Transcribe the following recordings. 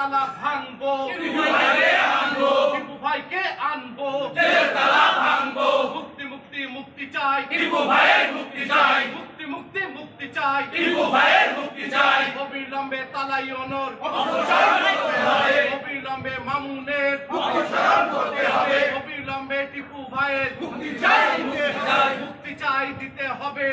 তালা ভাঙবো, টিপু ভাইকে আনবো, মুক্তি মুক্তি মুক্তি চাই, টিপু ভাইয়ের মুক্তি চাই, মুক্তি মুক্তি মুক্তি চাই, টিপু ভাইয়ের মুক্তি চাই। অবিলম্বে তালাই অনর অপসারণ করতে হবে, অবিলম্বে মামুনের অপসারণ করতে হবে, অবিলম্বে টিপু ভাইয়ের মুক্তি চাই, মুক্তি চাই দিতে হবে।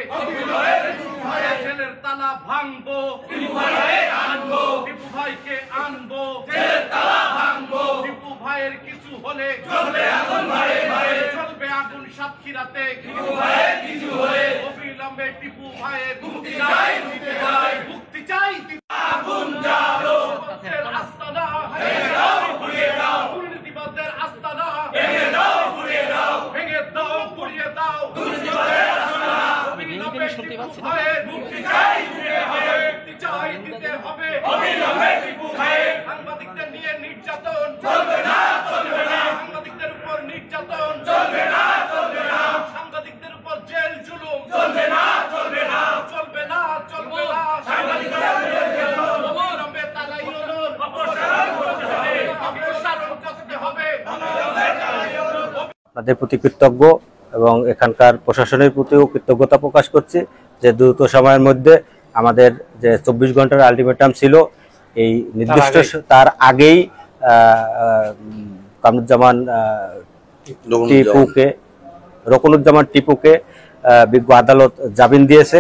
জেলের তালা ভাঙবো, টিপু ভাইকে আনবো, টিপু ভাইকে আনবো, জেলের তালা ভাঙবো। টিপু ভাইয়ের কিছু হলে চলবে আগুন মারে মারে, চলবে আগুন সাতক্ষীরাতে, টিপু ভাইয়ের কিছু হলে অবিলম্বে টিপু ভাইয়ের মুক্তি চাই, মুক্তি চাই, মুক্তি চাই। আগুন জ্বালো, আস্তানা ভেঙে দাও, পুড়িয়ে দাও, দুর্নীতিবাদদের আস্তানা ভেঙে দাও, পুড়িয়ে দাও, ভেঙে দাও, পুড়িয়ে দাও, দুর্নীতিবাদদের আস্তানা। অবিলম্বে টিপু ভাইয়ের মুক্তি চাই দিতে হবে, মুক্তি চাই দিতে হবে, অবিলম্বে টিপু ভাইয়ের। সাংবাদিকদের নিয়ে নির্যাতন চলবে না, চলবে না, সাংবাদিকদের উপর নির্যাতন চলবে না, চলবে না, সাংবাদিকদের উপর জেল জুলুম চলবে না, চলবে না, চলবে না, চলবে না, সাংবাদিকদের অবিলম্বে তালাই অনর অপসারণ করতে হবে, অপসারণ করতে হবে। আপনাদের প্রতি কৃতজ্ঞ এবং এখানকার প্রশাসনের প্রতিও কৃতজ্ঞতা প্রকাশ করছি যে দ্রুত সময়ের মধ্যে আমাদের যে 24 ঘন্টার আলটিমেটাম ছিল এই নির্দিষ্ট তার আগেই কামরুজ্জামান টিপুকে রকনুজ্জামান টিপুকে বিজ্ঞ আদালত জামিন দিয়েছে।